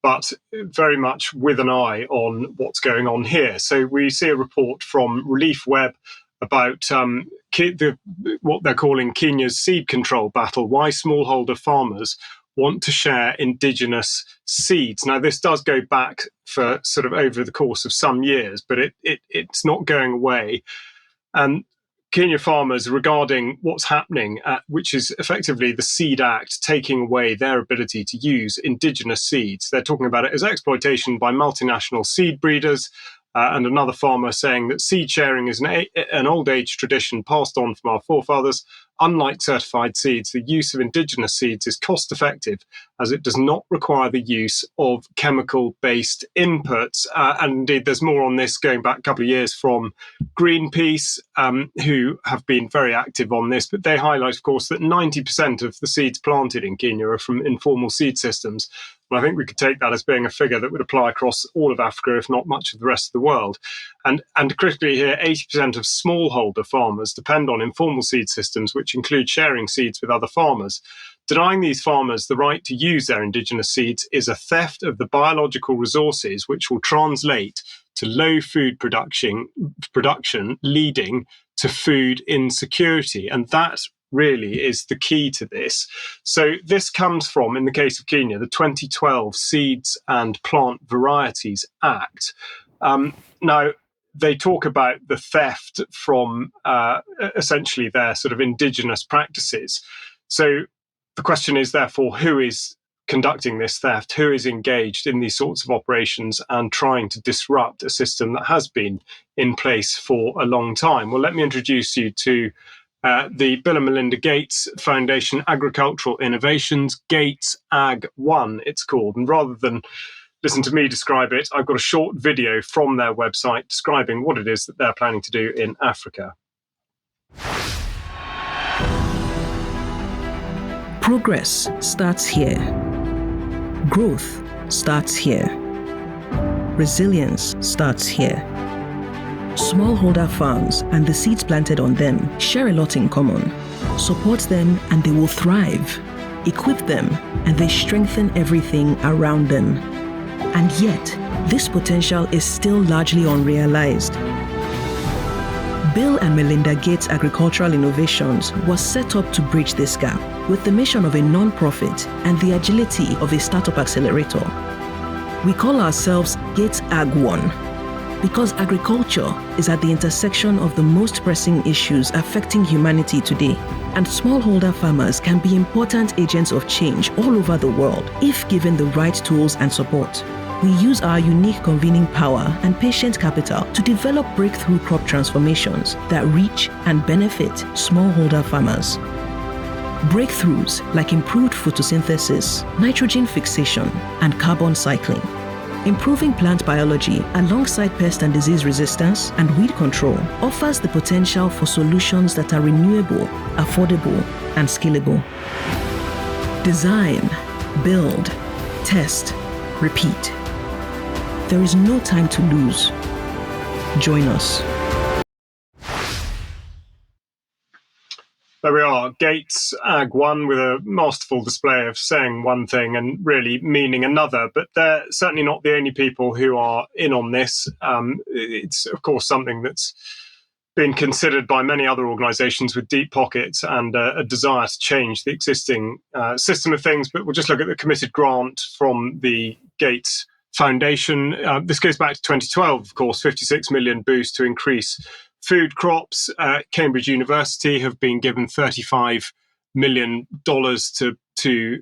but very much with an eye on what's going on here. So we see a report from Relief Web about what they're calling Kenya's seed control battle, why smallholder farmers want to share indigenous seeds. Now, this does go back for sort of over the course of some years, but it's not going away. And Kenya farmers, regarding what's happening, which is effectively the Seed Act taking away their ability to use indigenous seeds. They're talking about it as exploitation by multinational seed breeders. And another farmer saying that seed sharing is an old age tradition passed on from our forefathers. Unlike certified seeds, the use of indigenous seeds is cost effective as it does not require the use of chemical-based inputs. And indeed, there's more on this going back a couple of years from Greenpeace, who have been very active on this. But they highlight, of course, that 90% of the seeds planted in Kenya are from informal seed systems. And I think we could take that as being a figure that would apply across all of Africa, if not much of the rest of the world. And critically here, 80% of smallholder farmers depend on informal seed systems, which include sharing seeds with other farmers. Denying these farmers the right to use their indigenous seeds is a theft of the biological resources, which will translate to low food production, leading to food insecurity. And that really is the key to this. So this comes from, in the case of Kenya, the 2012 Seeds and Plant Varieties Act. Now, they talk about the theft from essentially their sort of indigenous practices. So the question is, therefore, who is conducting this theft? Who is engaged in these sorts of operations and trying to disrupt a system that has been in place for a long time? Well, let me introduce you to the Bill and Melinda Gates Foundation Agricultural Innovations, Gates Ag 1, it's called. And rather than listen to me describe it, I've got a short video from their website describing what it is that they're planning to do in Africa. Progress starts here. Growth starts here. Resilience starts here. Smallholder farms and the seeds planted on them share a lot in common. Support them and they will thrive. Equip them and they strengthen everything around them. And yet, this potential is still largely unrealized. Bill and Melinda Gates Agricultural Innovations was set up to bridge this gap with the mission of a non-profit and the agility of a startup accelerator. We call ourselves Gates Ag One because agriculture is at the intersection of the most pressing issues affecting humanity today, and smallholder farmers can be important agents of change all over the world if given the right tools and support. We use our unique convening power and patient capital to develop breakthrough crop transformations that reach and benefit smallholder farmers. Breakthroughs like improved photosynthesis, nitrogen fixation, and carbon cycling. Improving plant biology alongside pest and disease resistance and weed control offers the potential for solutions that are renewable, affordable, and scalable. Design, build, test, repeat. There is no time to lose. Join us. There we are, Gates Ag One, with a masterful display of saying one thing and really meaning another. But they're certainly not the only people who are in on this. It's, of course, something that's been considered by many other organisations with deep pockets and a desire to change the existing system of things. But we'll just look at the committed grant from the Gates Foundation. This goes back to 2012, of course, 56 million boost to increase food crops. Cambridge University have been given $35 million to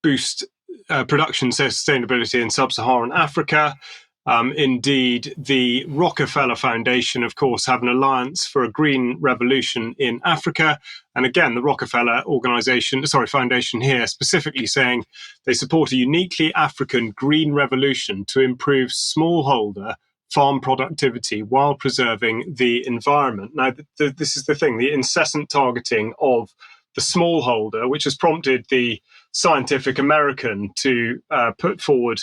boost production sustainability in sub-Saharan Africa. Indeed, the Rockefeller Foundation, of course, have an alliance for a green revolution in Africa. And again, the Rockefeller Foundation here specifically saying they support a uniquely African green revolution to improve smallholder farm productivity while preserving the environment. Now, this is the thing, the incessant targeting of the smallholder, which has prompted the Scientific American to put forward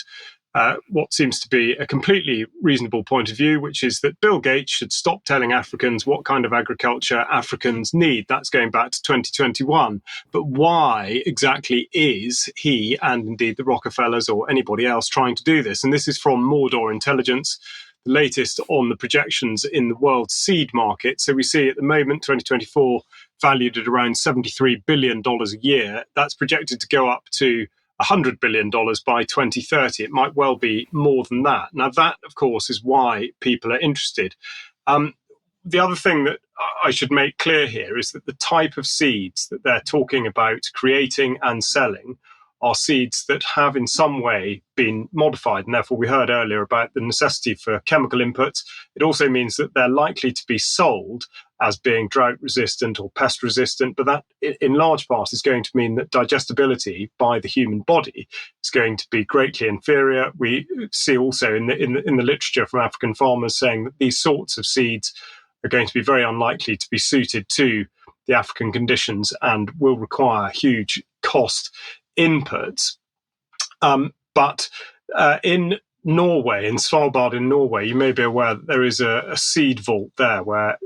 what seems to be a completely reasonable point of view, which is that Bill Gates should stop telling Africans what kind of agriculture Africans need. That's going back to 2021. But why exactly is he, and indeed the Rockefellers or anybody else, trying to do this? And this is from Mordor Intelligence, the latest on the projections in the world seed market. So we see at the moment, 2024, valued at around $73 billion a year. That's projected to go up to $100 billion by 2030. It might well be more than that. Now, that, of course, is why people are interested. The other thing that I should make clear here is that the type of seeds that they're talking about creating and selling are seeds that have in some way been modified. And therefore, we heard earlier about the necessity for chemical inputs. It also means that they're likely to be sold as being drought resistant or pest resistant. But that, in large part, is going to mean that digestibility by the human body is going to be greatly inferior. We see also in the literature from African farmers saying that these sorts of seeds are going to be very unlikely to be suited to the African conditions and will require huge cost inputs. But in Norway, in Svalbard in Norway, you may be aware that there is a seed vault there where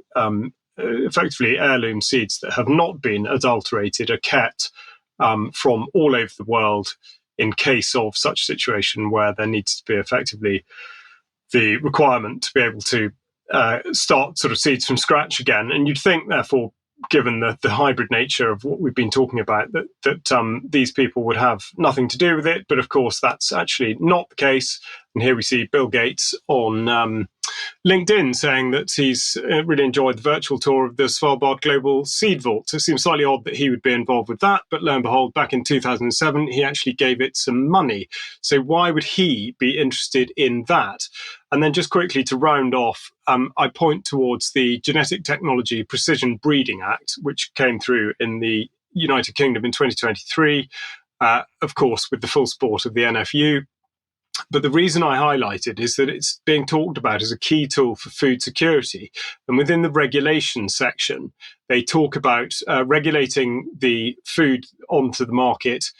effectively heirloom seeds that have not been adulterated are kept from all over the world in case of such a situation where there needs to be effectively the requirement to be able to start sort of seeds from scratch again. And you'd think, therefore, given the hybrid nature of what we've been talking about, that these people would have nothing to do with it. But of course, that's actually not the case. And here we see Bill Gates on LinkedIn saying that he's really enjoyed the virtual tour of the Svalbard Global Seed Vault. So it seems slightly odd that he would be involved with that. But lo and behold, back in 2007, he actually gave it some money. So why would he be interested in that? And then just quickly to round off, I point towards the Genetic Technology Precision Breeding Act, which came through in the United Kingdom in 2023, of course, with the full support of the NFU. But the reason I highlight it is that it's being talked about as a key tool for food security. And within the regulation section, they talk about regulating the food onto the market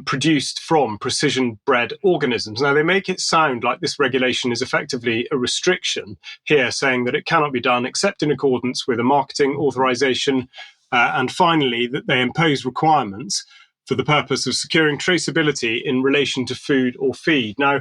produced from precision-bred organisms. Now, they make it sound like this regulation is effectively a restriction here, saying that it cannot be done except in accordance with a marketing authorization, and finally, that they impose requirements for the purpose of securing traceability in relation to food or feed. Now,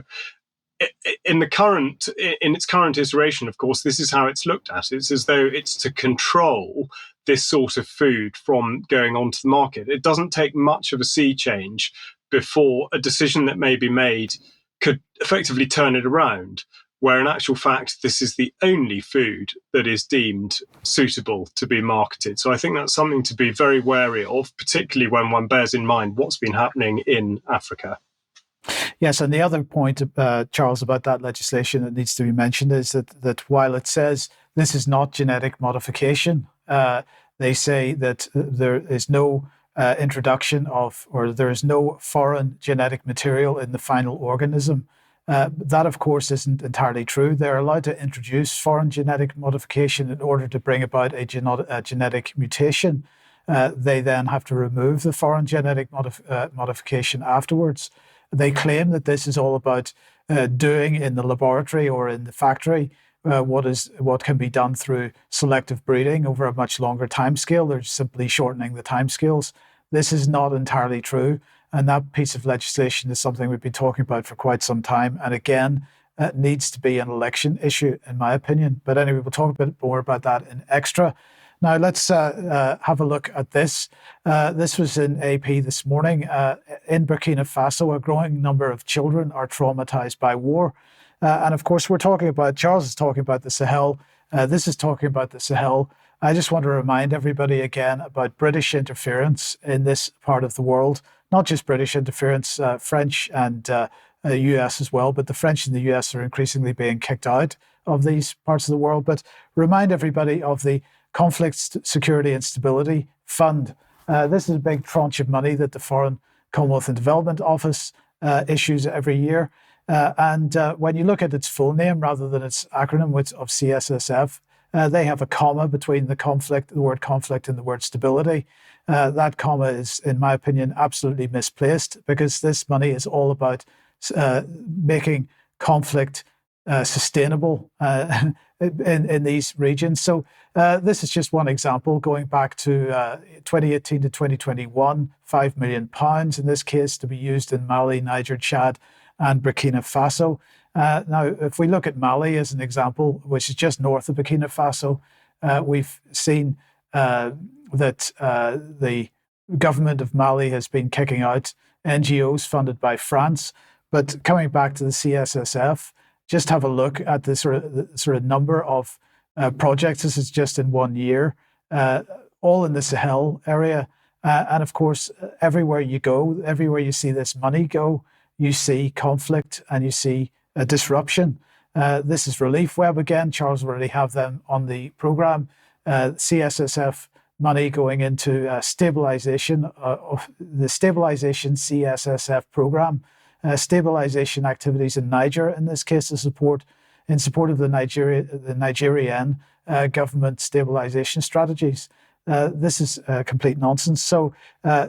in its current iteration, of course, this is how it's looked at. It's as though it's to control this sort of food from going onto the market. It doesn't take much of a sea change before a decision that may be made could effectively turn it around, where in actual fact, this is the only food that is deemed suitable to be marketed. So I think that's something to be very wary of, particularly when one bears in mind what's been happening in Africa. Yes, and the other point, Charles, about that legislation that needs to be mentioned is that while it says this is not genetic modification, they say that there is no introduction of, or there is no foreign genetic material in the final organism. That, of course, isn't entirely true. They're allowed to introduce foreign genetic modification in order to bring about a genetic mutation. They then have to remove the foreign genetic modification afterwards. They claim that this is all about doing in the laboratory or in the factory what can be done through selective breeding over a much longer timescale. They're simply shortening the timescales. This is not entirely true, and that piece of legislation is something we've been talking about for quite some time. And again, it needs to be an election issue, in my opinion. But anyway, we'll talk a bit more about that in extra. Now, let's have a look at this. This was in AP this morning. In Burkina Faso, a growing number of children are traumatized by war. And of course, Charles is talking about the Sahel. This is talking about the Sahel. I just want to remind everybody again about British interference in this part of the world. Not just British interference, French and US as well, but the French and the US are increasingly being kicked out of these parts of the world. But remind everybody of the Conflict, Security and Stability Fund. This is a big tranche of money that the Foreign Commonwealth and Development Office issues every year. And when you look at its full name rather than its acronym of CSSF, they have a comma between the word conflict and the word stability. That comma is, in my opinion, absolutely misplaced, because this money is all about making conflict sustainable in these regions. So this is just one example going back to 2018 to 2021, £5 million in this case to be used in Mali, Niger, Chad and Burkina Faso. Now, if we look at Mali as an example, which is just north of Burkina Faso, we've seen that the government of Mali has been kicking out NGOs funded by France. But coming back to the CSSF, just have a look at the sort of number of projects. This is just in 1 year, all in the Sahel area. And of course, everywhere you go, everywhere you see this money go, you see conflict and you see disruption. This is Relief Web again. Charles already have them on the program. CSSF money going into stabilization of the Stabilization CSSF program. Stabilization activities in Niger, in this case, in support of the Nigerian government stabilization strategies. This is complete nonsense. So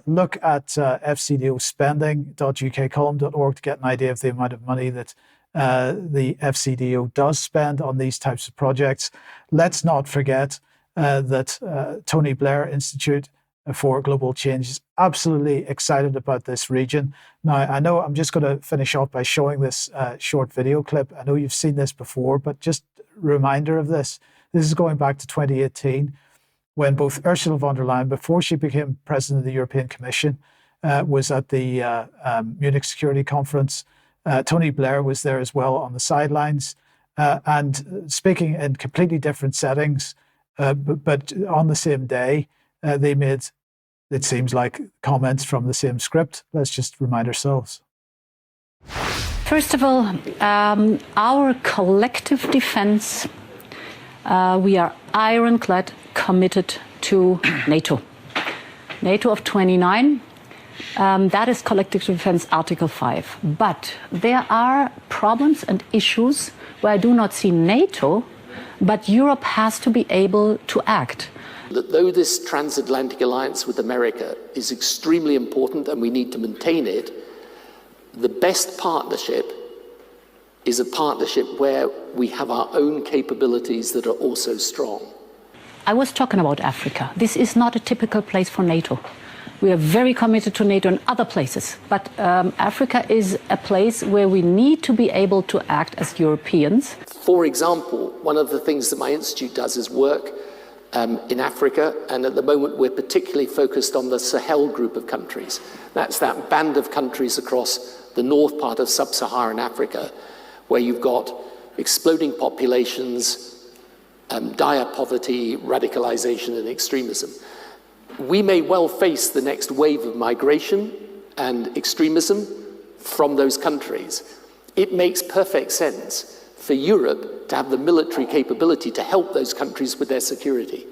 look at fcdospending.ukcolumn.org to get an idea of the amount of money that the FCDO does spend on these types of projects. Let's not forget that Tony Blair Institute for Global Change is absolutely excited about this region. Now, I know I'm just going to finish off by showing this short video clip. I know you've seen this before, but just a reminder of this. This is going back to 2018, when both Ursula von der Leyen, before she became president of the European Commission, was at the Munich Security Conference. Tony Blair was there as well on the sidelines and speaking in completely different settings, but on the same day, they made, it seems like, comments from the same script. Let's just remind ourselves. First of all, our collective defense, we are ironclad committed to NATO. NATO of 29, that is collective defense Article 5. But there are problems and issues where I do not see NATO, but Europe has to be able to act. That though this transatlantic alliance with America is extremely important and we need to maintain it, the best partnership is a partnership where we have our own capabilities that are also strong. I was talking about Africa. This is not a typical place for NATO. We are very committed to NATO in other places, but Africa is a place where we need to be able to act as Europeans. For example, one of the things that my institute does is work in Africa, and at the moment we're particularly focused on the Sahel group of countries. That's that band of countries across the north part of sub-Saharan Africa, where you've got exploding populations, dire poverty, radicalization and extremism. We may well face the next wave of migration and extremism from those countries. It makes perfect sense for Europe to have the military capability to help those countries with their security.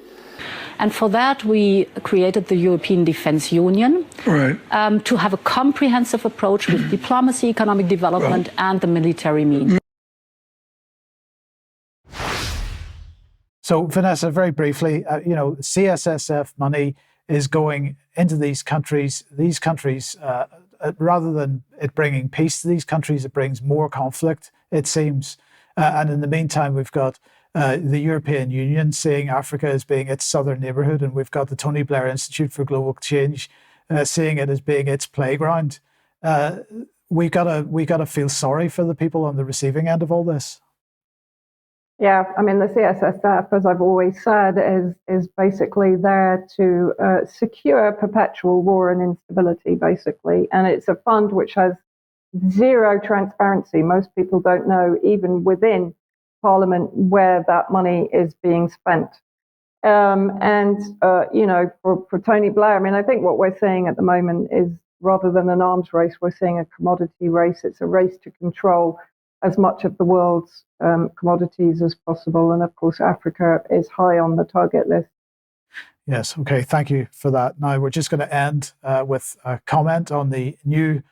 And for that, we created the European Defence Union to have a comprehensive approach with diplomacy, economic development, and the military means. So, Vanessa, very briefly, CSSF money is going into these countries. These countries, rather than it bringing peace to these countries, it brings more conflict, it seems. And in the meantime, we've got the European Union seeing Africa as being its southern neighbourhood, and we've got the Tony Blair Institute for Global Change seeing it as being its playground. We gotta feel sorry for the people on the receiving end of all this. Yeah, I mean, the CSSF, as I've always said, is basically there to secure perpetual war and instability, basically. And it's a fund which has zero transparency. Most people don't know, even within Parliament, where that money is being spent. For Tony Blair, I mean, I think what we're seeing at the moment is, rather than an arms race, we're seeing a commodity race. It's a race to control as much of the world's commodities as possible. And of course, Africa is high on the target list. Yes, okay, thank you for that. Now, we're just going to end with a comment on the new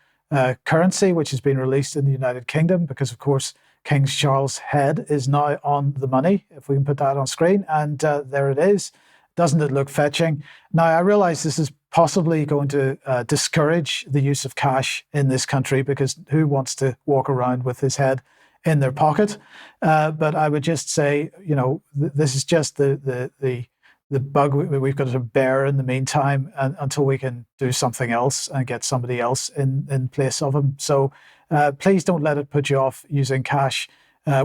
currency, which has been released in the United Kingdom, because, of course, King Charles' head is now on the money, if we can put that on screen. And there it is. Doesn't it look fetching? Now, I realize this is possibly going to discourage the use of cash in this country, because who wants to walk around with his head in their pocket? But I would just say, this is just the bug we've got to bear in the meantime, until we can do something else and get somebody else in place of him. So please don't let it put you off using cash.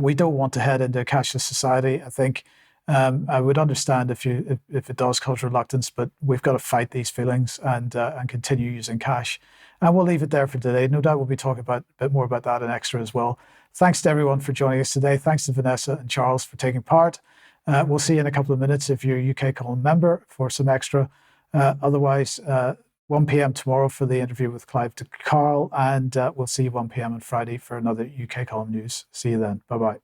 We don't want to head into a cashless society. I think I would understand if it does cause reluctance, but we've got to fight these feelings and continue using cash. And we'll leave it there for today. No doubt we'll be talking a bit more about that in Extra as well. Thanks to everyone for joining us today. Thanks to Vanessa and Charles for taking part. We'll see you in a couple of minutes if you're a UK Column member for some Extra. Otherwise, 1 p.m. tomorrow for the interview with Clive de Carl, and we'll see you 1 p.m. on Friday for another UK Column News. See you then. Bye-bye.